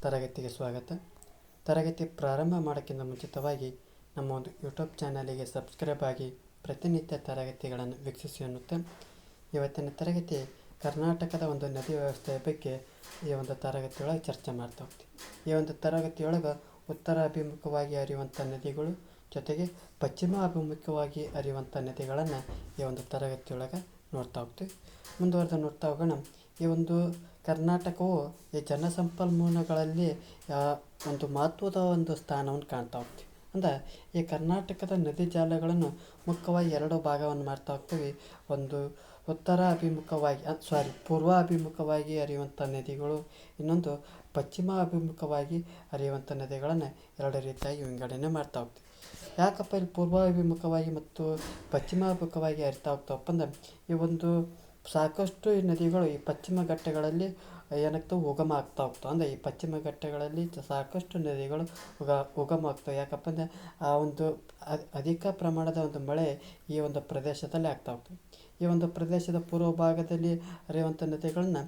ತರಗತಿಗೆ ಸ್ವಾಗತ. ತರಗತಿ ಪ್ರಾರಂಭ ಮಾಡೋಕ್ಕಿಂತ ಮುಂಚಿತವಾಗಿ ನಮ್ಮ ಒಂದು ಯೂಟ್ಯೂಬ್ ಚಾನಲಿಗೆ ಸಬ್ಸ್ಕ್ರೈಬ್ ಆಗಿ ಪ್ರತಿನಿತ್ಯ ತರಗತಿಗಳನ್ನು ವೀಕ್ಷಿಸಿ ಅನ್ನುತ್ತಾ ಇವತ್ತಿನ ತರಗತಿ ಕರ್ನಾಟಕದ ಒಂದು ನದಿ ವ್ಯವಸ್ಥೆಯ ಬಗ್ಗೆ ಈ ಒಂದು ತರಗತಿಯೊಳಗೆ ಚರ್ಚೆ ಮಾಡ್ತಾ ಹೋಗ್ತೀವಿ. ಈ ಒಂದು ತರಗತಿಯೊಳಗೆ ಉತ್ತರ ಅಭಿಮುಖವಾಗಿ ಹರಿಯುವಂಥ ನದಿಗಳು ಜೊತೆಗೆ ಪಶ್ಚಿಮ ಅಭಿಮುಖವಾಗಿ ಹರಿಯುವಂಥ ನದಿಗಳನ್ನು ಈ ಒಂದು ತರಗತಿಯೊಳಗೆ ನೋಡ್ತಾ ಹೋಗ್ತೀವಿ. ಮುಂದುವರೆದು ನೋಡ್ತಾ ಹೋಗೋಣ. ಈ ಒಂದು ಕರ್ನಾಟಕವು ಈ ಜನಸಂಪನ್ಮೂಲಗಳಲ್ಲಿ ಒಂದು ಮಹತ್ವದ ಒಂದು ಸ್ಥಾನವನ್ನು ಕಾಣ್ತಾ ಹೋಗ್ತೀವಿ. ಅಂದರೆ ಈ ಕರ್ನಾಟಕದ ನದಿ ಜಾಲಗಳನ್ನು ಮುಖ್ಯವಾಗಿ ಎರಡು ಭಾಗವನ್ನು ಮಾಡ್ತಾ ಹೋಗ್ತೀವಿ. ಒಂದು ಉತ್ತರ ಅಭಿಮುಖವಾಗಿ ಪೂರ್ವ ಅಭಿಮುಖವಾಗಿ ಹರಿಯುವಂಥ ನದಿಗಳು, ಇನ್ನೊಂದು ಪಶ್ಚಿಮ ಅಭಿಮುಖವಾಗಿ ಹರಿಯುವಂಥ ನದಿಗಳನ್ನು ಎರಡು ರೀತಿಯಾಗಿ ವಿಂಗಡಣೆ ಮಾಡ್ತಾ ಹೋಗ್ತೀವಿ. ಯಾಕಪ್ಪ ಇಲ್ಲಿ ಪೂರ್ವ ಅಭಿಮುಖವಾಗಿ ಮತ್ತು ಪಶ್ಚಿಮ ಅಭಿಮುಖವಾಗಿ ಹರಿತಾ ಹೋಗ್ತಾವಪ್ಪ ಅಂದ್ರೆ ಈ ಒಂದು ಸಾಕಷ್ಟು ಈ ನದಿಗಳು ಈ ಪಶ್ಚಿಮ ಘಟ್ಟಗಳಲ್ಲಿ ಏನಾಗ್ತವೆ ಉಗಮ ಆಗ್ತಾ ಹೋಗ್ತಾವೆ. ಅಂದರೆ ಈ ಪಶ್ಚಿಮ ಘಟ್ಟಗಳಲ್ಲಿ ಸಾಕಷ್ಟು ನದಿಗಳು ಉಗಮ ಆಗ್ತವೆ. ಯಾಕಪ್ಪ ಅಂದರೆ ಆ ಒಂದು ಅಧಿಕ ಪ್ರಮಾಣದ ಒಂದು ಮಳೆ ಈ ಒಂದು ಪ್ರದೇಶದಲ್ಲಿ ಆಗ್ತಾ ಹೋಗ್ತವೆ. ಈ ಒಂದು ಪ್ರದೇಶದ ಪೂರ್ವ ಭಾಗದಲ್ಲಿ ಹರಿಯುವಂಥ ನದಿಗಳನ್ನ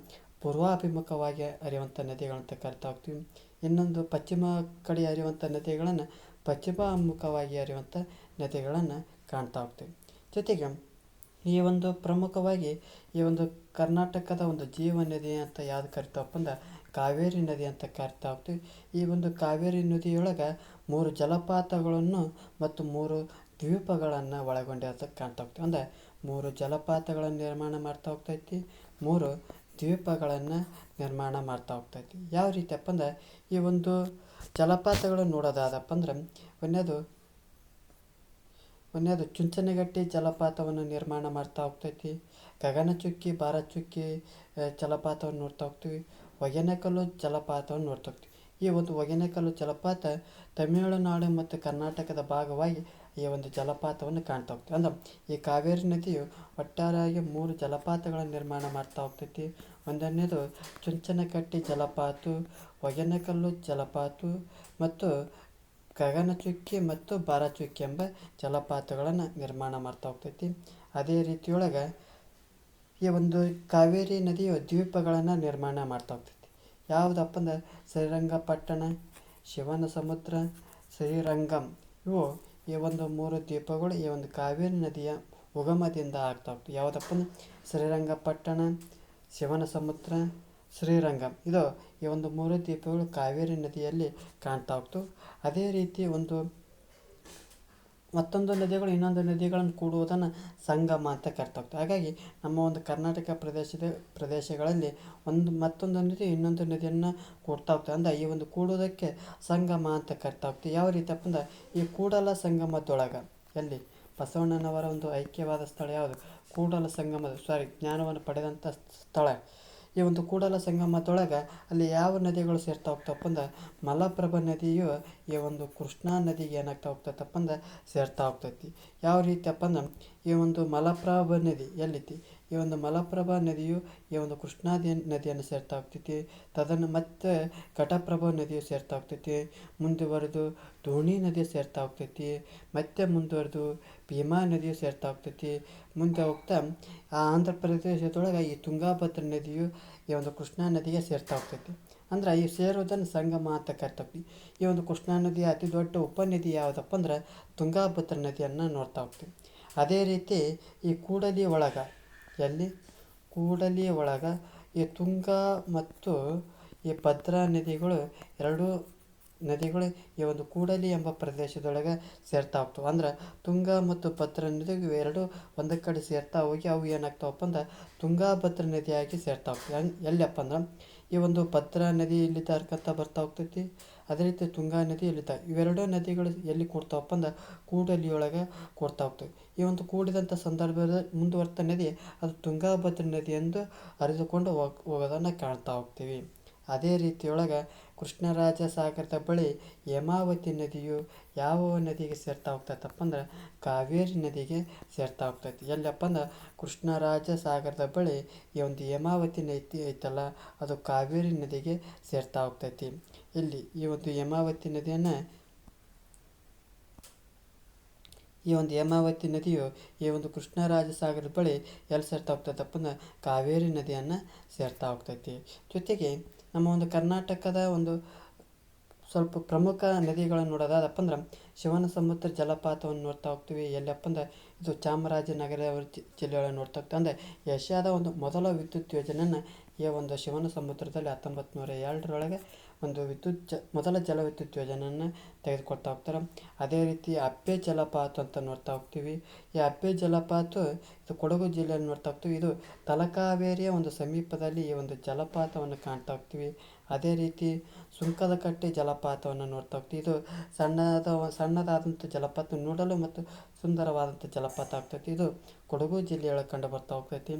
ಪೂರ್ವಾಭಿಮುಖವಾಗಿ ಹರಿಯುವಂಥ ನದಿಗಳಂತ ಕರಿತಾ ಹೋಗ್ತೀವಿ. ಇನ್ನೊಂದು ಪಶ್ಚಿಮ ಕಡೆ ಹರಿಯುವಂಥ ನದಿಗಳನ್ನು ಪಶ್ಚಿಮಾಭಿಮುಖವಾಗಿ ಹರಿಯುವಂಥ ನದಿಗಳನ್ನು ಕಾಣ್ತಾ ಹೋಗ್ತೀವಿ. ಜೊತೆಗೆ ಈ ಒಂದು ಪ್ರಮುಖವಾಗಿ ಈ ಒಂದು ಕರ್ನಾಟಕದ ಒಂದು ಜೀವ ನದಿ ಅಂತ ಯಾವ್ದು ಕರಿತಾವಪ್ಪ ಅಂದ್ರೆ ಕಾವೇರಿ ನದಿ ಅಂತ ಕರಿತಾ ಹೋಗ್ತೀವಿ. ಈ ಒಂದು ಕಾವೇರಿ ನದಿಯೊಳಗೆ 3 ಜಲಪಾತಗಳನ್ನು ಮತ್ತು 3 ದ್ವೀಪಗಳನ್ನು ಒಳಗೊಂಡಿರೋದು ಕಾಣ್ತಾ ಹೋಗ್ತೀವಿ. ಅಂದರೆ 3 ಜಲಪಾತಗಳನ್ನು ನಿರ್ಮಾಣ ಮಾಡ್ತಾ ಹೋಗ್ತೈತಿ, 3 ದ್ವೀಪಗಳನ್ನು ನಿರ್ಮಾಣ ಮಾಡ್ತಾ ಹೋಗ್ತೈತಿ. ಯಾವ ರೀತಿಯಪ್ಪ ಅಂದ್ರೆ ಈ ಒಂದು ಜಲಪಾತಗಳು ನೋಡೋದಾದಪ್ಪ ಅಂದ್ರೆ ಒಂದನೇದು ಚುಂಚನಗಟ್ಟಿ ಜಲಪಾತವನ್ನು ನಿರ್ಮಾಣ ಮಾಡ್ತಾ ಹೋಗ್ತೈತಿ. ಗಗನಚುಕ್ಕಿ, ಭಾರಚುಕ್ಕಿ ಜಲಪಾತವನ್ನು ನೋಡ್ತಾ ಹೋಗ್ತೀವಿ. ಹೊಗೆನಕಲ್ಲು ಜಲಪಾತವನ್ನು ನೋಡ್ತಾ ಹೋಗ್ತೀವಿ. ಈ ಒಂದು ಹೊಗೆನಕಲ್ಲು ಜಲಪಾತ ತಮಿಳುನಾಡು ಮತ್ತು ಕರ್ನಾಟಕದ ಭಾಗವಾಗಿ ಈ ಒಂದು ಜಲಪಾತವನ್ನು ಕಾಣ್ತಾ ಹೋಗ್ತೀವಿ. ಅಂದ್ರೆ ಈ ಕಾವೇರಿ ನದಿಯು ಒಟ್ಟಾರೆಯಾಗಿ 3 ಜಲಪಾತಗಳನ್ನು ನಿರ್ಮಾಣ ಮಾಡ್ತಾ ಹೋಗ್ತೈತಿ. ಒಂದನೇದು ಚುಂಚನಕಟ್ಟಿ ಜಲಪಾತ, ಹೊಗೆನಕಲ್ಲು ಜಲಪಾತ ಮತ್ತು ಗಗನಚುಕ್ಕಿ ಮತ್ತು ಭಾರಚುಕ್ಕಿ ಎಂಬ ಜಲಪಾತಗಳನ್ನು ನಿರ್ಮಾಣ ಮಾಡ್ತಾ ಹೋಗ್ತೈತಿ. ಅದೇ ರೀತಿಯೊಳಗೆ ಈ ಒಂದು ಕಾವೇರಿ ನದಿಯು ದ್ವೀಪಗಳನ್ನು ನಿರ್ಮಾಣ ಮಾಡ್ತಾ ಹೋಗ್ತೈತಿ. ಯಾವುದಪ್ಪ ಅಂದ್ರೆ ಶ್ರೀರಂಗಪಟ್ಟಣ, ಶಿವನ ಸಮುದ್ರ, ಶ್ರೀರಂಗಂ ಇವು ಈ ಒಂದು 3 ದ್ವೀಪಗಳು ಈ ಒಂದು ಕಾವೇರಿ ನದಿಯ ಉಗಮದಿಂದ ಆಗ್ತಾ ಹೋಗ್ತವೆ. ಯಾವುದಪ್ಪ ಅಂದ್ರೆ ಶ್ರೀರಂಗಪಟ್ಟಣ, ಶಿವನ ಸಮುದ್ರ, ಶ್ರೀರಂಗಂ ಇದು ಈ ಒಂದು 3 ದ್ವೀಪಗಳು ಕಾವೇರಿ ನದಿಯಲ್ಲಿ ಕಾಣ್ತಾ ಹೋಗ್ತವೆ. ಅದೇ ರೀತಿ ಮತ್ತೊಂದು ನದಿಗಳು ಇನ್ನೊಂದು ನದಿಗಳನ್ನು ಕೂಡುವುದನ್ನು ಸಂಗಮ ಅಂತ ಕರಿತಾ ಹೋಗ್ತವೆ. ಹಾಗಾಗಿ ನಮ್ಮ ಒಂದು ಕರ್ನಾಟಕ ಪ್ರದೇಶಗಳಲ್ಲಿ ಮತ್ತೊಂದು ನದಿ ಇನ್ನೊಂದು ನದಿಯನ್ನು ಕೂಡ್ತಾ ಹೋಗ್ತವೆ. ಅಂದರೆ ಈ ಒಂದು ಕೂಡುವುದಕ್ಕೆ ಸಂಗಮ ಅಂತ ಕರಿತಾ ಹೋಗ್ತೀವಿ. ಯಾವ ರೀತಿಯಪ್ಪ ಅಂದ್ರೆ ಈ ಕೂಡಲ ಸಂಗಮದೊಳಗೆ ಎಲ್ಲಿ ಬಸವಣ್ಣನವರ ಒಂದು ಐಕ್ಯವಾದ ಸ್ಥಳ ಯಾವುದು? ಕೂಡಲ ಜ್ಞಾನವನ್ನು ಪಡೆದಂಥ ಸ್ಥಳ. ಈ ಒಂದು ಕೂಡಲ ಸಂಗಮದೊಳಗೆ ಅಲ್ಲಿ ಯಾವ ನದಿಗಳು ಸೇರ್ತಾ ಹೋಗ್ತಪ್ಪ ಅಂದ್ರೆ ಮಲಪ್ರಭಾ ನದಿಯು ಈ ಒಂದು ಕೃಷ್ಣಾ ನದಿಗೆ ಏನಾಗ್ತಾ ಹೋಗ್ತೈತಪ್ಪ ಅಂದ್ರೆ ಸೇರ್ತಾ ಹೋಗ್ತೈತಿ. ಯಾವ ರೀತಿಯಪ್ಪ ಅಂದ್ರೆ ಈ ಒಂದು ಮಲಪ್ರಭಾ ನದಿ ಎಲ್ಲಿತಿ? ಈ ಒಂದು ಮಲಪ್ರಭಾ ನದಿಯು ಈ ಒಂದು ಕೃಷ್ಣಾ ನದಿಯನ್ನು ಸೇರ್ತಾ ಹೋಗ್ತೈತಿ. ಮತ್ತೆ ಘಟಪ್ರಭಾ ನದಿಯು ಸೇರ್ತಾ ಹೋಗ್ತೈತಿ. ಮುಂದುವರೆದು ಧೋಣಿ ನದಿ ಸೇರ್ತಾ ಹೋಗ್ತೈತಿ. ಮತ್ತೆ ಮುಂದುವರೆದು ಭೀಮಾ ನದಿಯು ಸೇರ್ತಾ ಹೋಗ್ತೈತಿ. ಮುಂದೆ ಹೋಗ್ತಾ ಆಂಧ್ರ ಪ್ರದೇಶದೊಳಗೆ ಈ ತುಂಗಾಭದ್ರಾ ನದಿಯು ಈ ಒಂದು ಕೃಷ್ಣಾ ನದಿಗೆ ಸೇರ್ತಾ ಹೋಗ್ತೈತಿ. ಅಂದ್ರೆ ಈ ಸೇರೋದನ್ನು ಸಂಗಮ ಅಂತ ಕರಿತಾ ಹೋಗ್ತೀವಿ. ಈ ಒಂದು ಕೃಷ್ಣಾ ನದಿಯ ಅತಿ ದೊಡ್ಡ ಉಪನದಿ ಯಾವುದಪ್ಪ ಅಂದ್ರೆ ತುಂಗಾಭದ್ರಾ ನದಿಯನ್ನು ನೋಡ್ತಾ ಹೋಗ್ತೀವಿ. ಅದೇ ರೀತಿ ಈ ಕೂಡಲಿ ಒಳಗೆ ಈ ತುಂಗಾ ಮತ್ತು ಈ ಭದ್ರಾ ನದಿಗಳು ಎರಡೂ ನದಿಗಳು ಈ ಒಂದು ಕೂಡಲಿ ಎಂಬ ಪ್ರದೇಶದೊಳಗೆ ಸೇರ್ತಾ ಹೋಗ್ತವೆ. ಅಂದ್ರೆ ತುಂಗಾ ಮತ್ತು ಭದ್ರಾ ನದಿಗಳು ಎರಡು ಒಂದಕ್ಕೆ ಕಡೆ ಸೇರ್ತಾ ಹೋಗಿ ಅವು ಏನಾಗ್ತಾವಪ್ಪ ಅಂದ್ರೆ ತುಂಗಾಭದ್ರಾ ನದಿಯಾಗಿ ಸೇರ್ತಾ ಹೋಗ್ತವೆ. ಎಲ್ಲಪ್ಪ ಅಂದ್ರೆ ಈ ಒಂದು ಭದ್ರಾ ನದಿ ಇಲ್ಲಿಂದ ಹರ್ಕಂತ ಬರ್ತಾ ಹೋಗ್ತೈತಿ. ಅದೇ ರೀತಿ ತುಂಗಾ ನದಿ ಇಲ್ಲಿದ್ದ ಇವೆರಡೂ ನದಿಗಳು ಎಲ್ಲಿ ಕೂಡ್ತಾವಪ್ಪ ಅಂದ್ರೆ ಕೂಡಲಿಯೊಳಗೆ ಕೂಡ್ತಾ ಹೋಗ್ತವೆ. ಈ ಒಂದು ಕೂಡಿದಂಥ ಸಂದರ್ಭದ ಮುಂದುವರ್ತಾ ನದಿ ಅದು ತುಂಗಾಭದ್ರಾ ನದಿ ಎಂದು ಹರಿದುಕೊಂಡು ಹೋಗೋದನ್ನು ಕಾಣ್ತಾ ಹೋಗ್ತೀವಿ. ಅದೇ ರೀತಿಯೊಳಗೆ ಕೃಷ್ಣರಾಜ ಸಾಗರದ ಬಳಿ ಹೇಮಾವತಿ ನದಿಯು ಯಾವ ನದಿಗೆ ಸೇರ್ತಾ ಹೋಗ್ತೈತಪ್ಪ ಅಂದ್ರೆ ಕಾವೇರಿ ನದಿಗೆ ಸೇರ್ತಾ ಹೋಗ್ತೈತಿ. ಎಲ್ಲಪ್ಪ ಅಂದ್ರೆ ಕೃಷ್ಣರಾಜ ಸಾಗರದ ಬಳಿ ಈ ಒಂದು ಹೇಮಾವತಿ ನದಿ ಐತಲ್ಲ ಅದು ಕಾವೇರಿ ನದಿಗೆ ಸೇರ್ತಾ ಹೋಗ್ತೈತಿ. ಇಲ್ಲಿ ಈ ಒಂದು ಹೇಮಾವತಿ ನದಿಯು ಈ ಒಂದು ಕೃಷ್ಣರಾಜ ಸಾಗರದ ಬಳಿ ಎಲ್ಲಿ ಸೇರ್ತಾ ಹೋಗ್ತೈತಪ್ಪ ಅಂದ್ರೆ ಕಾವೇರಿ ನದಿಯನ್ನು ಸೇರ್ತಾ ಹೋಗ್ತೈತಿ. ಜೊತೆಗೆ ನಮ್ಮ ಒಂದು ಕರ್ನಾಟಕದ ಒಂದು ಸ್ವಲ್ಪ ಪ್ರಮುಖ ನದಿಗಳನ್ನು ನೋಡೋದಾದಪ್ಪ ಅಂದ್ರೆ ಶಿವನ ಸಮುದ್ರ ಜಲಪಾತವನ್ನು ನೋಡ್ತಾ ಹೋಗ್ತೀವಿ. ಎಲ್ಲಪ್ಪ ಅಂದ್ರೆ ಇದು ಚಾಮರಾಜನಗರ ಜಿಲ್ಲೆಯೊಳಗೆ ನೋಡ್ತಾ ಹೋಗ್ತೀವಿ. ಅಂದರೆ ಏಷ್ಯಾದ ಒಂದು ಮೊದಲ ವಿದ್ಯುತ್ ಯೋಜನೆಯನ್ನು ಈ ಒಂದು ಶಿವನ ಸಮುದ್ರದಲ್ಲಿ 1902 ಒಂದು ಮೊದಲ ಜಲವಿದ್ಯುತ್ ಯೋಜನೆಯನ್ನು ತೆಗೆದುಕೊಳ್ತಾ ಹೋಗ್ತಾರೆ. ಅದೇ ರೀತಿ ಅಬ್ಬೆ ಜಲಪಾತ ಅಂತ ನೋಡ್ತಾ ಹೋಗ್ತೀವಿ. ಈ ಅಬ್ಬೆ ಜಲಪಾತ ಇದು ಕೊಡಗು ಜಿಲ್ಲೆಯಲ್ಲಿ ನೋಡ್ತಾ ಹೋಗ್ತೀವಿ. ಇದು ತಲಕಾವೇರಿಯ ಒಂದು ಸಮೀಪದಲ್ಲಿ ಈ ಒಂದು ಜಲಪಾತವನ್ನು ಕಾಣ್ತಾ ಹೋಗ್ತೀವಿ. ಅದೇ ರೀತಿ ಸುಂಕದಕಟ್ಟೆ ಜಲಪಾತವನ್ನು ನೋಡ್ತಾ ಹೋಗ್ತೀವಿ. ಇದು ಸಣ್ಣದಾದಂಥ ಜಲಪಾತ, ನೋಡಲು ಮತ್ತು ಸುಂದರವಾದಂಥ ಜಲಪಾತ ಆಗ್ತೈತಿ. ಇದು ಕೊಡಗು ಜಿಲ್ಲೆಯೊಳಗೆ ಕಂಡು ಬರ್ತಾ ಹೋಗ್ತೈತಿ.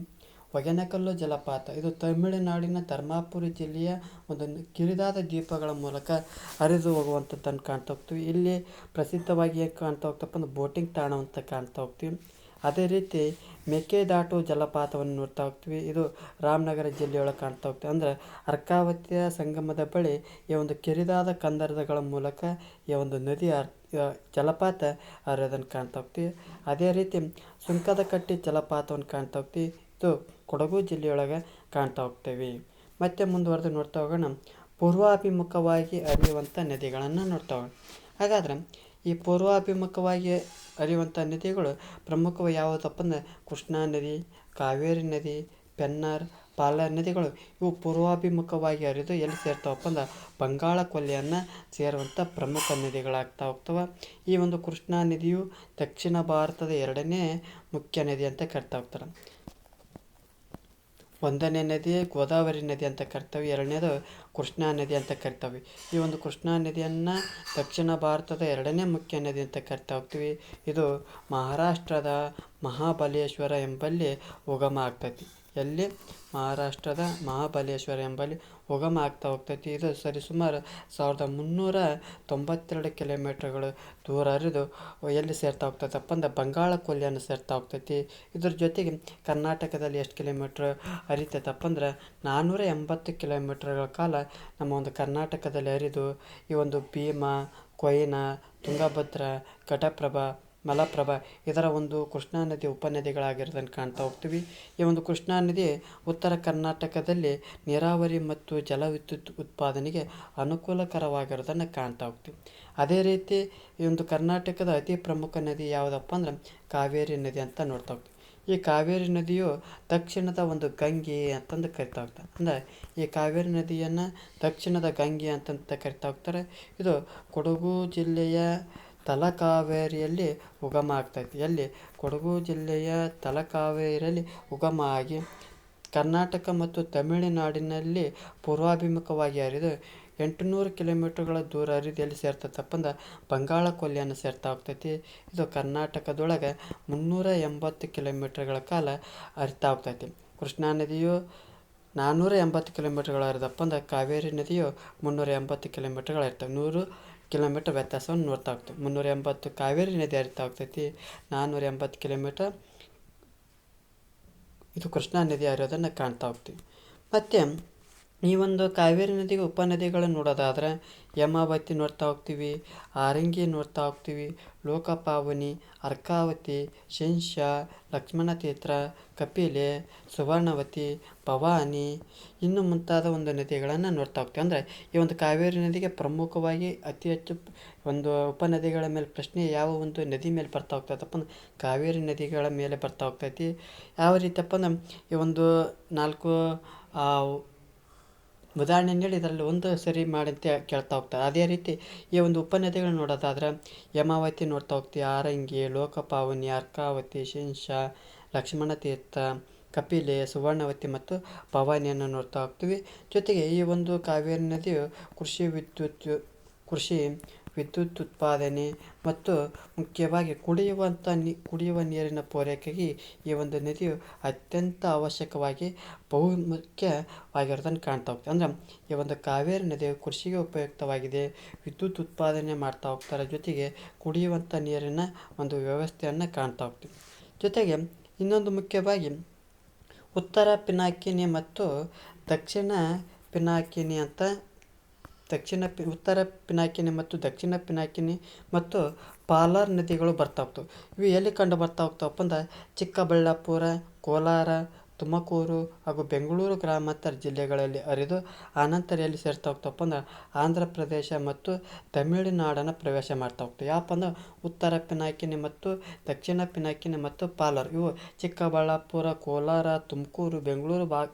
ಹೊಗೆನಕಲ್ಲು ಜಲಪಾತ ಇದು ತಮಿಳುನಾಡಿನ ಧರ್ಮಪುರಿ ಜಿಲ್ಲೆಯ ಒಂದು ಕಿರಿದಾದ ದ್ವೀಪಗಳ ಮೂಲಕ ಹರಿದು ಹೋಗುವಂಥದ್ದನ್ನು ಕಾಣ್ತಾ ಹೋಗ್ತೀವಿ. ಇಲ್ಲಿ ಪ್ರಸಿದ್ಧವಾಗಿ ಕಾಣ್ತಾ ಹೋಗ್ತಪ್ಪ ಅಂದ್ರೆ ಬೋಟಿಂಗ್ ತಾಣ ಅಂತ ಕಾಣ್ತಾ ಹೋಗ್ತೀವಿ. ಅದೇ ರೀತಿ ಮೇಕೆದಾಟು ಜಲಪಾತವನ್ನು ನೋಡ್ತಾ ಹೋಗ್ತೀವಿ. ಇದು ರಾಮನಗರ ಜಿಲ್ಲೆಯೊಳಗೆ ಕಾಣ್ತಾ ಹೋಗ್ತೀವಿ. ಅಂದರೆ ಅರ್ಕಾವತಿಯ ಸಂಗಮದ ಬಳಿ ಈ ಒಂದು ಕಿರಿದಾದ ಕಂದರಗಳ ಮೂಲಕ ಈ ಒಂದು ನದಿ ಜಲಪಾತ ಹರಿಯೋದನ್ನು ಕಾಣ್ತಾ ಹೋಗ್ತೀವಿ. ಅದೇ ರೀತಿ ಸುಂಕದಕಟ್ಟೆ ಜಲಪಾತವನ್ನು ಕಾಣ್ತಾ ಹೋಗ್ತೀವಿ. ಇದು ಕೊಡಗು ಜಿಲ್ಲೆಯೊಳಗೆ ಕಾಣ್ತಾ ಹೋಗ್ತೇವೆ. ಮತ್ತೆ ಮುಂದುವರೆದು ನೋಡ್ತಾ ಹೋಗೋಣ, ಪೂರ್ವಾಭಿಮುಖವಾಗಿ ಹರಿಯುವಂಥ ನದಿಗಳನ್ನು ನೋಡ್ತಾ ಹೋಗೋಣ. ಹಾಗಾದ್ರೆ ಈ ಪೂರ್ವಾಭಿಮುಖವಾಗಿ ಹರಿಯುವಂಥ ನದಿಗಳು ಪ್ರಮುಖವಾಗಿ ಯಾವುದಪ್ಪ ಅಂದ್ರೆ ಕೃಷ್ಣಾ ನದಿ, ಕಾವೇರಿ ನದಿ, ಪೆನ್ನಾರ್, ಪಾಲಾರ್ ನದಿಗಳು ಇವು ಪೂರ್ವಾಭಿಮುಖವಾಗಿ ಹರಿದು ಎಲ್ಲಿ ಸೇರ್ತಾವಪ್ಪ ಅಂದ್ರೆ ಬಂಗಾಳ ಕೊಲ್ಲಿಯನ್ನು ಸೇರುವಂಥ ಪ್ರಮುಖ ನದಿಗಳಾಗ್ತಾ ಹೋಗ್ತವೆ. ಈ ಒಂದು ಕೃಷ್ಣಾ ನದಿಯು ದಕ್ಷಿಣ ಭಾರತದ 2ನೇ ಮುಖ್ಯ ನದಿ ಅಂತ ಕರಿತಾ ಹೋಗ್ತಾರೆ. 1ನೇ ನದಿ ಗೋದಾವರಿ ನದಿ ಅಂತ ಕರಿತೇವೆ, 2ನೇದು ಕೃಷ್ಣಾ ನದಿ ಅಂತ ಕರಿತೇವೆ. ಈ ಒಂದು ಕೃಷ್ಣಾ ನದಿಯನ್ನು ದಕ್ಷಿಣ ಭಾರತದ 2ನೇ ಮುಖ್ಯ ನದಿ ಅಂತ ಕರಿತಾ ಹೋಗ್ತೀವಿ. ಇದು ಮಹಾರಾಷ್ಟ್ರದ ಮಹಾಬಲೇಶ್ವರ ಎಂಬಲ್ಲಿ ಉಗಮ ಆಗ್ತೈತಿ. ಎಲ್ಲಿ? ಮಹಾರಾಷ್ಟ್ರದ ಮಹಾಬಲೇಶ್ವರ ಎಂಬಲ್ಲಿ ಉಗಮ ಆಗ್ತಾ ಹೋಗ್ತೈತಿ. ಇದು ಸರಿಸುಮಾರು 1392 ಕಿಲೋಮೀಟರ್ಗಳು ದೂರ ಹರಿದು ಎಲ್ಲಿ ಸೇರ್ತಾ ಹೋಗ್ತೈತಪ್ಪ ಅಂದ್ರೆ ಬಂಗಾಳ ಕೊಲ್ಲಿಯನ್ನು ಸೇರ್ತಾ ಹೋಗ್ತೈತಿ. ಇದ್ರ ಜೊತೆಗೆ ಕರ್ನಾಟಕದಲ್ಲಿ ಎಷ್ಟು ಕಿಲೋಮೀಟ್ರ್ ಹರಿತೈತಪ್ಪ ಅಂದ್ರೆ 480 ಕಿಲೋಮೀಟರ್ಗಳ ಕಾಲ ನಮ್ಮ ಒಂದು ಕರ್ನಾಟಕದಲ್ಲಿ ಹರಿದು ಈ ಒಂದು ಭೀಮಾ, ಕೊಯ್ನಾ, ತುಂಗಭದ್ರಾ, ಘಟಪ್ರಭಾ, ಮಲಪ್ರಭಾ ಇದರ ಒಂದು ಕೃಷ್ಣಾ ನದಿ ಉಪನದಿಗಳಾಗಿರೋದನ್ನು ಕಾಣ್ತಾ ಹೋಗ್ತೀವಿ. ಈ ಒಂದು ಕೃಷ್ಣಾ ನದಿ ಉತ್ತರ ಕರ್ನಾಟಕದಲ್ಲಿ ನೀರಾವರಿ ಮತ್ತು ಜಲವಿದ್ಯುತ್ ಉತ್ಪಾದನೆಗೆ ಅನುಕೂಲಕರವಾಗಿರೋದನ್ನು ಕಾಣ್ತಾ ಹೋಗ್ತೀವಿ. ಅದೇ ರೀತಿ ಈ ಒಂದು ಕರ್ನಾಟಕದ ಅತಿ ಪ್ರಮುಖ ನದಿ ಯಾವುದಪ್ಪ ಅಂದ್ರೆ ಕಾವೇರಿ ನದಿ ಅಂತ ನೋಡ್ತಾ ಹೋಗ್ತೀವಿ. ಈ ಕಾವೇರಿ ನದಿಯು ದಕ್ಷಿಣದ ಒಂದು ಗಂಗೆ ಅಂತಂದು ಕರಿತಾ ಹೋಗ್ತಾರೆ. ಅಂದರೆ ಈ ಕಾವೇರಿ ನದಿಯನ್ನು ದಕ್ಷಿಣದ ಗಂಗೆ ಅಂತಂತ ಕರಿತಾ ಹೋಗ್ತಾರೆ. ಇದು ಕೊಡಗು ಜಿಲ್ಲೆಯ ತಲಕಾವೇರಿಯಲ್ಲಿ ಉಗಮ ಆಗ್ತೈತಿ. ಎಲ್ಲಿ? ಕೊಡಗು ಜಿಲ್ಲೆಯ ತಲಕಾವೇರಿಯಲ್ಲಿ ಉಗಮ ಆಗಿ ಕರ್ನಾಟಕ ಮತ್ತು ತಮಿಳುನಾಡಿನಲ್ಲಿ ಪೂರ್ವಾಭಿಮುಖವಾಗಿ ಹರಿದು 800 ಕಿಲೋಮೀಟರ್ಗಳ ದೂರ ಹರಿದು ಎಲ್ಲಿ ಸೇರ್ತೈತಪ್ಪ ಅಂದ್ರೆ ಬಂಗಾಳ ಕೊಲ್ಲಿಯನ್ನು ಸೇರ್ತಾ ಹೋಗ್ತೈತಿ. ಇದು ಕರ್ನಾಟಕದೊಳಗೆ 380 ಕಿಲೋಮೀಟರ್ಗಳ ಕಾಲ ಹರಿತಾ ಹೋಗ್ತೈತಿ. ಕೃಷ್ಣಾ ನದಿಯು 480 ಕಿಲೋಮೀಟರ್ಗಳು ಹರಿದಪ್ಪ ಅಂದ್ರೆ ಕಾವೇರಿ ನದಿಯು 380 ಕಿಲೋಮೀಟರ್ಗಳು ಹರಿತವೆ. 100 ಕಿಲೋಮೀಟರ್ ವ್ಯತ್ಯಾಸವನ್ನು ನೋಡ್ತಾ ಹೋಗ್ತೀವಿ. 380 ಕಾವೇರಿ ನದಿ ಹರಿತಾ ಹೋಗ್ತೈತಿ, 480 ಕಿಲೋಮೀಟರ್ ಇದು ಕೃಷ್ಣಾ ನದಿ ಹರಿಯೋದನ್ನು ಕಾಣ್ತಾ ಹೋಗ್ತೀವಿ. ಮತ್ತು ಈ ಒಂದು ಕಾವೇರಿ ನದಿಗೆ ಉಪನದಿಗಳನ್ನು ನೋಡೋದಾದ್ರೆ ಹೇಮಾವತಿ ನೋಡ್ತಾ ಹೋಗ್ತೀವಿ, ಆರಂಗಿ ನೋಡ್ತಾ ಹೋಗ್ತೀವಿ, ಲೋಕಪಾವನಿ, ಅರ್ಕಾವತಿ, ಶಿಂಷಾ, ಲಕ್ಷ್ಮಣತೀರ್ಥ, ಕಪಿಲೆ, ಸುವರ್ಣವತಿ, ಭವಾನಿ ಇನ್ನು ಮುಂತಾದ ಒಂದು ನದಿಗಳನ್ನು ನೋಡ್ತಾ ಹೋಗ್ತೀವಿ. ಅಂದರೆ ಈ ಒಂದು ಕಾವೇರಿ ನದಿಗೆ ಪ್ರಮುಖವಾಗಿ ಅತಿ ಹೆಚ್ಚು ಒಂದು ಉಪನದಿಗಳ ಮೇಲೆ ಪ್ರಶ್ನೆ ಯಾವ ಒಂದು ನದಿ ಮೇಲೆ ಬರ್ತಾ ಹೋಗ್ತೈತಪ್ಪ ಅಂದ್ರೆ ಕಾವೇರಿ ನದಿಗಳ ಮೇಲೆ ಬರ್ತಾ ಹೋಗ್ತೈತಿ. ಯಾವ ರೀತಿಯಪ್ಪ ಅಂದ್ರೆ ಈ ಒಂದು 4 ಉದಾಹರಣೆ ನೀಡಿ ಇದರಲ್ಲಿ ಒಂದು ಸರಿ ಮಾಡಿ ಅಂತ ಕೇಳ್ತಾ ಹೋಗ್ತಾರೆ. ಅದೇ ರೀತಿ ಈ ಒಂದು ಉಪನದಿಗಳನ್ನ ನೋಡೋದಾದ್ರೆ ಹೇಮಾವತಿ ನೋಡ್ತಾ ಹೋಗ್ತೀವಿ, ಆರಂಗಿ, ಲೋಕಪಾವನಿ, ಅರ್ಕಾವತಿ, ಶಿಂಷಾ, ಲಕ್ಷ್ಮಣತೀರ್ಥ, ಕಪಿಲೆ, ಸುವರ್ಣವತಿ ಮತ್ತು ಭವಾನಿಯನ್ನು ನೋಡ್ತಾ ಹೋಗ್ತೀವಿ. ಜೊತೆಗೆ ಈ ಒಂದು ಕಾವೇರಿ ನದಿಯು ಕೃಷಿ ವಿದ್ಯುತ್ ಉತ್ಪಾದನೆ ಮತ್ತು ಮುಖ್ಯವಾಗಿ ಕುಡಿಯುವ ನೀರಿನ ಪೂರೈಕೆಗೆ ಈ ಒಂದು ನದಿಯು ಅತ್ಯಂತ ಅವಶ್ಯಕವಾಗಿ ಬಹುಮುಖ್ಯವಾಗಿರೋದನ್ನು ಕಾಣ್ತಾ ಹೋಗ್ತೀವಿ. ಅಂದರೆ ಈ ಒಂದು ಕಾವೇರಿ ನದಿಯು ಕೃಷಿಗೆ ಉಪಯುಕ್ತವಾಗಿದೆ, ವಿದ್ಯುತ್ ಉತ್ಪಾದನೆ ಮಾಡ್ತಾ ಹೋಗ್ತಾರೆ, ಜೊತೆಗೆ ಕುಡಿಯುವಂಥ ನೀರಿನ ಒಂದು ವ್ಯವಸ್ಥೆಯನ್ನು ಕಾಣ್ತಾ ಹೋಗ್ತೀವಿ. ಜೊತೆಗೆ ಇನ್ನೊಂದು ಮುಖ್ಯವಾಗಿ ಉತ್ತರ ಪಿನಾಕಿನಿ ಮತ್ತು ದಕ್ಷಿಣ ಪಿನಾಕಿನಿ ಅಂತ ಉತ್ತರ ಪಿನಾಕಿನಿ ಮತ್ತು ದಕ್ಷಿಣ ಪಿನಾಕಿನಿ ಮತ್ತು ಪಾಲಾರ್ ನದಿಗಳು ಬರ್ತಾ ಹೋಗ್ತವೆ. ಇವು ಎಲ್ಲಿ ಕಂಡು ಬರ್ತಾ ಹೋಗ್ತಾವಪ್ಪ ಅಂದ್ರೆ ಚಿಕ್ಕಬಳ್ಳಾಪುರ, ಕೋಲಾರ, ತುಮಕೂರು ಹಾಗೂ ಬೆಂಗಳೂರು ಗ್ರಾಮಾಂತರ ಜಿಲ್ಲೆಗಳಲ್ಲಿ ಹರಿದು ಆನಂತರ ಎಲ್ಲಿ ಸೇರ್ತಾ ಹೋಗ್ತಪ್ಪ ಅಂದ್ರೆ ಆಂಧ್ರ ಪ್ರದೇಶ ಮತ್ತು ತಮಿಳುನಾಡನ್ನು ಪ್ರವೇಶ ಮಾಡ್ತಾ ಹೋಗ್ತವೆ. ಯಾಕಪ್ಪ ಅಂದ್ರೆ ಉತ್ತರ ಪಿನಾಕಿನಿ ಮತ್ತು ದಕ್ಷಿಣ ಪಿನಾಕಿನಿ ಮತ್ತು ಪಾಲಾರ್ ಇವು ಚಿಕ್ಕಬಳ್ಳಾಪುರ, ಕೋಲಾರ, ತುಮಕೂರು, ಬೆಂಗಳೂರು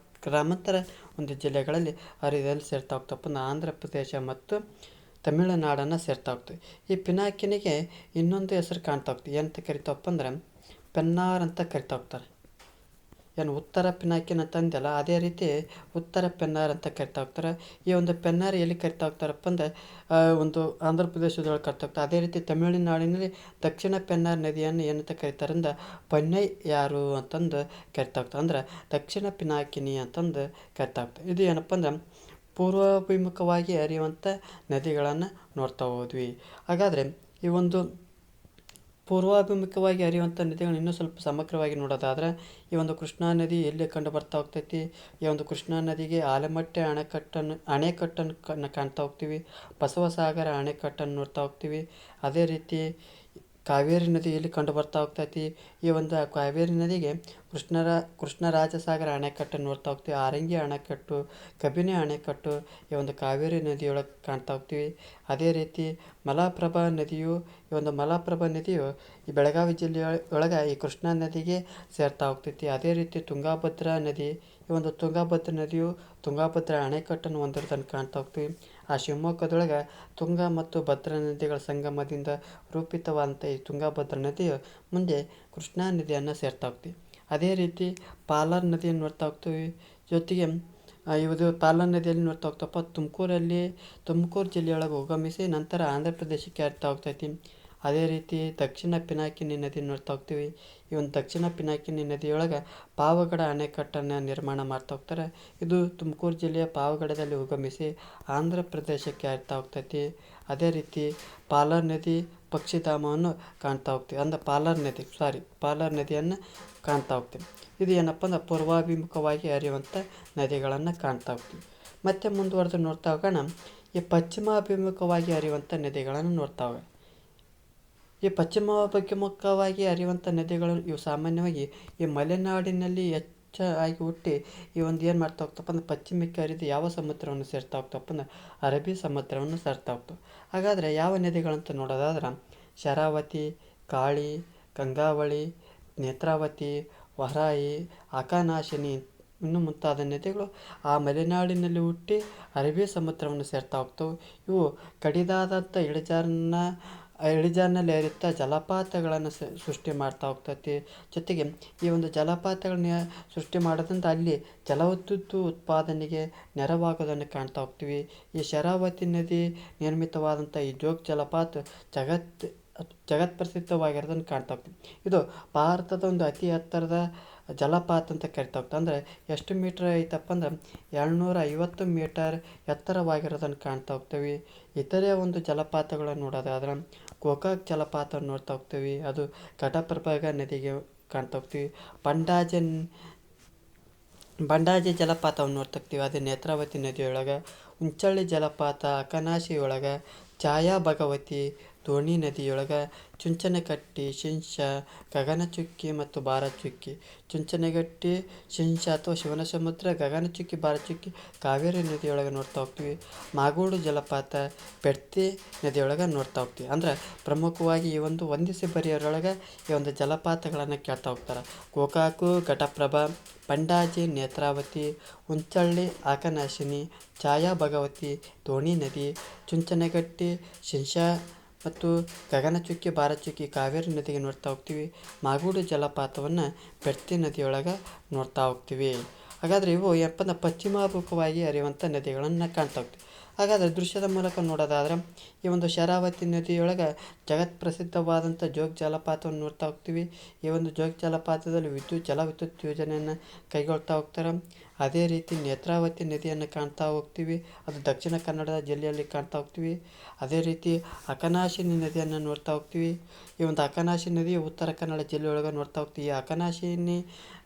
ಗ್ರಾಮಾಂತರ ಒಂದು ಜಿಲ್ಲೆಗಳಲ್ಲಿ ಹರಿದಲ್ಲಿ ಸೇರ್ತಾ ಹೋಗ್ತಪ್ಪ ಅಂದ್ರೆ ಆಂಧ್ರ ಪ್ರದೇಶ ಮತ್ತು ತಮಿಳುನಾಡನ್ನು ಸೇರ್ತಾ ಹೋಗ್ತವೆ. ಈ ಪಿನಾಕಿನಿಗೆ ಇನ್ನೊಂದು ಹೆಸರು ಕಾಣ್ತಾ ಹೋಗ್ತದೆ. ಏನಂತ ಕರಿತಾವಪ್ಪ ಅಂದ್ರೆ ಪೆನ್ನಾರ್ ಅಂತ ಕರಿತಾ ಹೋಗ್ತಾರೆ. ಏನು ಉತ್ತರ ಪಿನಾಕಿನ ತಂದೆಲ್ಲ ಅದೇ ರೀತಿ ಉತ್ತರ ಪೆನ್ನಾರ್ ಅಂತ ಕರಿತಾ ಹೋಗ್ತಾರೆ. ಈ ಒಂದು ಪೆನ್ನಾರ್ ಎಲ್ಲಿ ಕರಿತಾ ಹೋಗ್ತಾರಪ್ಪ ಅಂದರೆ ಒಂದು ಆಂಧ್ರ ಪ್ರದೇಶದೊಳಗೆ ಕರಿತಾ ಹೋಗ್ತಾರೆ. ಅದೇ ರೀತಿ ತಮಿಳುನಾಡಿನಲ್ಲಿ ದಕ್ಷಿಣ ಪೆನ್ನಾರ್ ನದಿಯನ್ನು ಏನಂತ ಕರೀತಾರೆ ಅಂದ್ರೆ ಪನ್ನೈ ಯಾರು ಅಂತಂದು ಕರಿತಾ ಹೋಗ್ತಾರೆ. ಅಂದ್ರೆ ದಕ್ಷಿಣ ಪಿನಾಕಿನಿ ಅಂತಂದು ಕರಿತಾ ಹೋಗ್ತಾರೆ. ಇದು ಏನಪ್ಪ ಅಂದ್ರೆ ಪೂರ್ವಾಭಿಮುಖವಾಗಿ ಹರಿಯುವಂಥ ನದಿಗಳನ್ನು ನೋಡ್ತಾ ಹೋದ್ವಿ. ಹಾಗಾದರೆ ಈ ಒಂದು ಪೂರ್ವಾಭಿಮುಖವಾಗಿ ಹರಿಯುವಂಥ ನದಿಗಳನ್ನು ಇನ್ನೂ ಸ್ವಲ್ಪ ಸಮಗ್ರವಾಗಿ ನೋಡೋದಾದ್ರೆ ಈ ಒಂದು ಕೃಷ್ಣಾ ನದಿ ಎಲ್ಲಿ ಕಂಡು ಬರ್ತಾ ಹೋಗ್ತೈತಿ. ಈ ಒಂದು ಕೃಷ್ಣಾ ನದಿಗೆ ಆಲಮಟ್ಟೆ ಅಣೆಕಟ್ಟನ್ನು ಕಾಣ್ತಾ ಹೋಗ್ತೀವಿ. ಬಸವಸಾಗರ ಅಣೆಕಟ್ಟನ್ನು ನೋಡ್ತಾ ಹೋಗ್ತೀವಿ. ಅದೇ ರೀತಿ ಕಾವೇರಿ ನದಿ ಎಲ್ಲಿ ಕಂಡು ಬರ್ತಾ ಹೋಗ್ತೈತಿ. ಈ ಒಂದು ಕಾವೇರಿ ನದಿಗೆ ಕೃಷ್ಣರಾಜಸಾಗರ ಅಣೆಕಟ್ಟನ್ನು ನೋಡ್ತಾ ಹೋಗ್ತೀವಿ. ಆರಂಗಿ ಅಣೆಕಟ್ಟು, ಕಬಿನಿ ಅಣೆಕಟ್ಟು ಈ ಒಂದು ಕಾವೇರಿ ನದಿಯೊಳಗೆ ಕಾಣ್ತಾ ಹೋಗ್ತೀವಿ. ಅದೇ ರೀತಿ ಮಲಪ್ರಭಾ ನದಿಯು ಈ ಬೆಳಗಾವಿ ಜಿಲ್ಲೆಯೊಳಗೆ ಈ ಕೃಷ್ಣಾ ನದಿಗೆ ಸೇರ್ತಾ ಹೋಗ್ತೈತಿ. ಅದೇ ರೀತಿ ತುಂಗಭದ್ರಾ ನದಿ ಈ ಒಂದು ತುಂಗಭದ್ರಾ ನದಿಯು ತುಂಗಭದ್ರಾ ಅಣೆಕಟ್ಟನ್ನು ಹೊಂದಿರೋದನ್ನು ಕಾಣ್ತಾ ಹೋಗ್ತೀವಿ. ಆ ಶಿವಮೊಗ್ಗದೊಳಗೆ ತುಂಗ ಮತ್ತು ಭದ್ರಾ ನದಿಗಳ ಸಂಗಮದಿಂದ ರೂಪಿತವಾದಂಥ ಈ ತುಂಗಭದ್ರಾ ನದಿಯು ಮುಂದೆ ಕೃಷ್ಣಾ ನದಿಯನ್ನು ಸೇರ್ತಾ ಹೋಗ್ತೀವಿ. ಅದೇ ರೀತಿ ಪಾಲಾರ್ ನದಿಯನ್ನು ನೋಡ್ತಾ ಹೋಗ್ತೀವಿ. ಜೊತೆಗೆ ಇದು ಪಾಲಾರ್ ನದಿಯಲ್ಲಿ ನೋಡ್ತಾ ಹೋಗ್ತಪ್ಪ ತುಮಕೂರು ಜಿಲ್ಲೆಯೊಳಗೆ ಉಗಮಿಸಿ ನಂತರ ಆಂಧ್ರ ಪ್ರದೇಶಕ್ಕೆ ಹರಿತಾ ಹೋಗ್ತೈತಿ. ಅದೇ ರೀತಿ ದಕ್ಷಿಣ ಪಿನಾಕಿನಿ ನದಿ ನೋಡ್ತಾ ಹೋಗ್ತೀವಿ. ಈ ಒಂದು ದಕ್ಷಿಣ ಪಿನಾಕಿನಿ ನದಿಯೊಳಗೆ ಪಾವಗಡ ಅಣೆಕಟ್ಟನ್ನು ನಿರ್ಮಾಣ ಮಾಡ್ತಾ ಹೋಗ್ತಾರೆ. ಇದು ತುಮಕೂರು ಜಿಲ್ಲೆಯ ಪಾವಗಡದಲ್ಲಿ ಉಗಮಿಸಿ ಆಂಧ್ರ ಪ್ರದೇಶಕ್ಕೆ ಹರಿತಾ ಹೋಗ್ತೈತಿ. ಅದೇ ರೀತಿ ಪಾಲಾರ್ ನದಿ ಪಕ್ಷಿಧಾಮವನ್ನು ಕಾಣ್ತಾ ಹೋಗ್ತೀವಿ. ಅಂದರೆ ಪಾಲಾರ್ ನದಿಯನ್ನು ಕಾಣ್ತಾ ಹೋಗ್ತೀವಿ. ಇದು ಏನಪ್ಪ ಅಂದ್ರೆ ಪೂರ್ವಾಭಿಮುಖವಾಗಿ ಹರಿಯುವಂಥ ನದಿಗಳನ್ನು ಕಾಣ್ತಾ ಹೋಗ್ತೀವಿ. ಮತ್ತೆ ಮುಂದುವರೆದು ನೋಡ್ತಾ ಹೋಗೋಣ. ಈ ಪಶ್ಚಿಮಾಭಿಮುಖವಾಗಿ ಹರಿಯುವಂಥ ನದಿಗಳನ್ನು ನೋಡ್ತಾ ಹೋಗೋಣ. ಈ ಪಶ್ಚಿಮಾಭಿಮುಖವಾಗಿ ಹರಿಯುವಂಥ ನದಿಗಳು ಇವು ಸಾಮಾನ್ಯವಾಗಿ ಈ ಮಲೆನಾಡಿನಲ್ಲಿ ಹೆಚ್ಚಾಗಿ ಹುಟ್ಟಿ ಈ ಒಂದು ಏನು ಮಾಡ್ತಾ ಹೋಗ್ತಪ್ಪ ಅಂದ್ರೆ ಪಶ್ಚಿಮಕ್ಕೆ ಹರಿದು ಯಾವ ಸಮುದ್ರವನ್ನು ಸೇರ್ತಾ ಹೋಗ್ತಪ್ಪ ಅಂದ್ರೆ ಅರಬ್ಬಿ ಸಮುದ್ರವನ್ನು ಸೇರ್ತಾ ಹೋಗ್ತವೆ. ಹಾಗಾದರೆ ಯಾವ ನದಿಗಳಂತ ನೋಡೋದಾದ್ರೆ ಶರಾವತಿ, ಕಾಳಿ, ಗಂಗಾವಳಿ, ನೇತ್ರಾವತಿ, ವರಾಹಿ, ಆಕಾನಾಶಿನಿ ಇನ್ನೂ ಮುಂತಾದ ನದಿಗಳು ಆ ಮಲೆನಾಡಿನಲ್ಲಿ ಹುಟ್ಟಿ ಅರಬ್ಬಿ ಸಮುದ್ರವನ್ನು ಸೇರ್ತಾ ಹೋಗ್ತವೆ. ಇವು ಕಡಿದಾದಂಥ ಇಳಿಜಾರಿನಲ್ಲಿ ಹರಿಯುತ್ತಾ ಜಲಪಾತಗಳನ್ನು ಸೃಷ್ಟಿ ಮಾಡ್ತಾ ಹೋಗ್ತೈತಿ. ಜೊತೆಗೆ ಈ ಒಂದು ಜಲಪಾತಗಳನ್ನ ಸೃಷ್ಟಿ ಮಾಡೋದ್ರಿಂದ ಅಲ್ಲಿ ಜಲವಿದ್ಯುತ್ ಉತ್ಪಾದನೆಗೆ ನೆರವಾಗೋದನ್ನು ಕಾಣ್ತಾ ಹೋಗ್ತೀವಿ. ಈ ಶರಾವತಿ ನದಿ ನಿರ್ಮಿತವಾದಂಥ ಈ ಜೋಗ್ ಜಲಪಾತ ಜಗತ್ ಪ್ರಸಿದ್ಧವಾಗಿರೋದನ್ನು ಕಾಣ್ತಾ ಹೋಗ್ತೀವಿ. ಇದು ಭಾರತದ ಒಂದು ಅತಿ ಎತ್ತರದ ಜಲಪಾತ ಅಂತ ಕರಿತಾ ಹೋಗ್ತದೆ. ಅಂದರೆ ಎಷ್ಟು ಮೀಟ್ರ್ ಐತಪ್ಪ ಅಂದ್ರೆ 250 ಮೀಟರ್ ಎತ್ತರವಾಗಿರೋದನ್ನು ಕಾಣ್ತಾ ಹೋಗ್ತೀವಿ. ಇತರೆ ಒಂದು ಜಲಪಾತಗಳನ್ನು ನೋಡೋದಾದ್ರೆ ಗೋಕಾಕ್ ಜಲಪಾತವನ್ನು ನೋಡ್ತಾ ಹೋಗ್ತೀವಿ. ಅದು ಘಟಪ್ರಭಾ ನದಿಗೆ ಕಾಣ್ತಾ ಹೋಗ್ತೀವಿ. ಬಂಡಾಜೆ ಜಲಪಾತವನ್ನು ನೋಡ್ತಾ ಹೋಗ್ತೀವಿ. ಅದು ನೇತ್ರಾವತಿ ನದಿಯೊಳಗೆ. ಉಂಚಳ್ಳಿ ಜಲಪಾತ ಅಕನಾಶಿ ಒಳಗೆ. ಛಾಯಾ ಭಗವತಿ ದೋಣಿ ನದಿಯೊಳಗೆ. ಚುಂಚನಕಟ್ಟಿ, ಶಿಂಷಾ, ಗಗನಚುಕ್ಕಿ ಮತ್ತು ಭಾರಚುಕ್ಕಿ. ಚುಂಚನಗಟ್ಟಿ, ಶಿಂಷಾ ಅಥವಾ ಶಿವನಸಮುದ್ರ, ಗಗನಚುಕ್ಕಿ, ಭಾರಚುಕ್ಕಿ ಕಾವೇರಿ ನದಿಯೊಳಗೆ ನೋಡ್ತಾ ಹೋಗ್ತೀವಿ. ಮಾಗೋಡು ಜಲಪಾತ ಬೆಡ್ತಿ ನದಿಯೊಳಗೆ ನೋಡ್ತಾ ಹೋಗ್ತೀವಿ. ಅಂದ್ರೆ ಪ್ರಮುಖವಾಗಿ ಈ ಒಂದು ಹೊಂದಿಸಿ ಬರೆಯೋರೊಳಗೆ ಈ ಒಂದು ಜಲಪಾತಗಳನ್ನು ಕೇಳ್ತಾ ಹೋಗ್ತಾರೆ. ಗೋಕಾಕು, ಘಟಪ್ರಭಾ, ಬಂಡಾಜೆ, ನೇತ್ರಾವತಿ, ಉಂಚಳ್ಳಿ, ಆಕನಾಶಿನಿ, ಛಾಯಾ ಭಗವತಿ, ದೋಣಿ ನದಿ, ಚುಂಚನಗಟ್ಟಿ, ಶಿಂಷಾ ಮತ್ತು ಗಗನಚುಕ್ಕಿ, ಭಾರಚುಕ್ಕಿ ಕಾವೇರಿ ನದಿಗೆ ನೋಡ್ತಾ ಹೋಗ್ತೀವಿ. ಮಾಗೂಡು ಜಲಪಾತವನ್ನು ಬೆಡ್ತಿ ನದಿಯೊಳಗೆ ನೋಡ್ತಾ ಹೋಗ್ತೀವಿ. ಹಾಗಾದರೆ ಇವು ಏನಪ್ಪ ಪಶ್ಚಿಮಾಭಿಮುಖವಾಗಿ ಹರಿಯುವಂಥ ನದಿಗಳನ್ನು ಕಾಣ್ತಾ ಹೋಗ್ತೀವಿ. ಹಾಗಾದರೆ ದೃಶ್ಯದ ಮೂಲಕ ನೋಡೋದಾದ್ರೆ ಈ ಒಂದು ಶರಾವತಿ ನದಿಯೊಳಗೆ ಜಗತ್ ಪ್ರಸಿದ್ಧವಾದಂಥ ಜೋಗ್ ಜಲಪಾತವನ್ನು ನೋಡ್ತಾ ಹೋಗ್ತೀವಿ. ಈ ಒಂದು ಜೋಗ್ ಜಲಪಾತದಲ್ಲಿ ಜಲವಿದ್ಯುತ್ ಯೋಜನೆಯನ್ನು ಕೈಗೊಳ್ತಾ ಹೋಗ್ತಾರೆ. ಅದೇ ರೀತಿ ನೇತ್ರಾವತಿ ನದಿಯನ್ನು ಕಾಣ್ತಾ ಹೋಗ್ತೀವಿ, ಅದು ದಕ್ಷಿಣ ಕನ್ನಡ ಜಿಲ್ಲೆಯಲ್ಲಿ ಕಾಣ್ತಾ ಹೋಗ್ತೀವಿ. ಅದೇ ರೀತಿ ಅಕನಾಶಿನಿ ನದಿಯನ್ನು ನೋಡ್ತಾ ಹೋಗ್ತೀವಿ. ಈ ಒಂದು ಅಕನಾಶಿನಿ ನದಿ ಉತ್ತರ ಕನ್ನಡ ಜಿಲ್ಲೆಯೊಳಗೆ ನೋಡ್ತಾ ಹೋಗ್ತೀವಿ. ಈ ಅಕನಾಶಿನಿ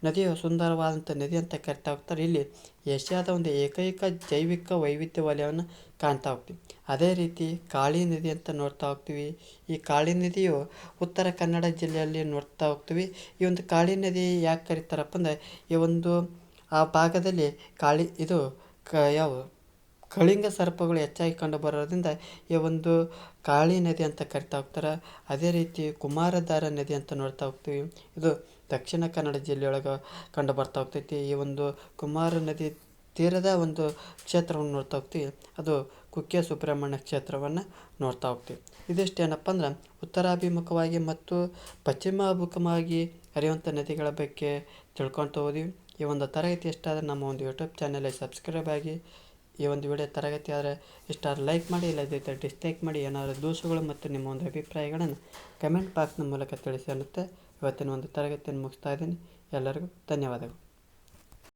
ನದಿಯು ಸುಂದರವಾದಂಥ ನದಿ ಅಂತ ಕರಿತಾ ಹೋಗ್ತಾರೆ. ಇಲ್ಲಿ ಏಷ್ಯಾದ ಒಂದು ಏಕೈಕ ಜೈವಿಕ ವೈವಿಧ್ಯ ವಲಯವನ್ನು ಕಾಣ್ತಾ ಹೋಗ್ತೀವಿ. ಅದೇ ರೀತಿ ಕಾಳಿ ನದಿ ಅಂತ ನೋಡ್ತಾ ಹೋಗ್ತೀವಿ. ಈ ಕಾಳಿ ನದಿಯು ಉತ್ತರ ಕನ್ನಡ ಜಿಲ್ಲೆಯಲ್ಲಿ ನೋಡ್ತಾ ಹೋಗ್ತೀವಿ. ಈ ಒಂದು ಕಾಳಿ ನದಿ ಯಾಕೆ ಕರೀತಾರಪ್ಪ ಅಂದರೆ, ಈ ಒಂದು ಆ ಭಾಗದಲ್ಲಿ ಇದು ಯಾವ ಕಳಿಂಗ ಸರ್ಪಗಳು ಹೆಚ್ಚಾಗಿ ಕಂಡು ಬರೋದ್ರಿಂದ ಈ ಒಂದು ಕಾಳಿ ನದಿ ಅಂತ ಕರಿತಾ ಹೋಗ್ತಾರೆ. ಅದೇ ರೀತಿ ಕುಮಾರಧಾರ ನದಿ ಅಂತ ನೋಡ್ತಾ ಹೋಗ್ತೀವಿ. ಇದು ದಕ್ಷಿಣ ಕನ್ನಡ ಜಿಲ್ಲೆಯೊಳಗೆ ಕಂಡು ಬರ್ತಾ ಹೋಗ್ತೈತಿ. ಈ ಒಂದು ಕುಮಾರ ನದಿ ತೀರದ ಒಂದು ಕ್ಷೇತ್ರವನ್ನು ನೋಡ್ತಾ ಹೋಗ್ತೀವಿ, ಅದು ಕುಕ್ಕೆ ಸುಬ್ರಹ್ಮಣ್ಯ ಕ್ಷೇತ್ರವನ್ನು ನೋಡ್ತಾ ಹೋಗ್ತೀವಿ. ಇದಿಷ್ಟೇನಪ್ಪ ಅಂದ್ರೆ ಉತ್ತರಾಭಿಮುಖವಾಗಿ ಮತ್ತು ಪಶ್ಚಿಮಾಭಿಮುಖವಾಗಿ ಹರಿಯುವಂಥ ನದಿಗಳ ಬಗ್ಗೆ ತಿಳ್ಕೊಳ್ತಾ ಹೋದ್ವಿ. ಈ ಒಂದು ತರಗತಿ ಇಷ್ಟ ಆದರೆ ನಮ್ಮ ಒಂದು ಯೂಟ್ಯೂಬ್ ಚಾನಲ್ಗೆ ಸಬ್ಸ್ಕ್ರೈಬ್ ಆಗಿ. ಈ ಒಂದು ವಿಡಿಯೋ ತರಗತಿ ಆದರೆ ಇಷ್ಟ ಆದರೆ ಲೈಕ್ ಮಾಡಿ, ಇಲ್ಲದಿದ್ದರೆ ಡಿಸ್ಲೈಕ್ ಮಾಡಿ. ಏನಾದರೂ ದೋಷಗಳು ಮತ್ತು ನಿಮ್ಮ ಒಂದು ಅಭಿಪ್ರಾಯಗಳನ್ನು ಕಮೆಂಟ್ ಬಾಕ್ಸ್ನ ಮೂಲಕ ತಿಳಿಸಿ ಅನ್ನುತ್ತೆ ಇವತ್ತಿನ ಒಂದು ತರಗತಿಯನ್ನು ಮುಗಿಸ್ತಾ ಇದ್ದೀನಿ. ಎಲ್ಲರಿಗೂ ಧನ್ಯವಾದಗಳು.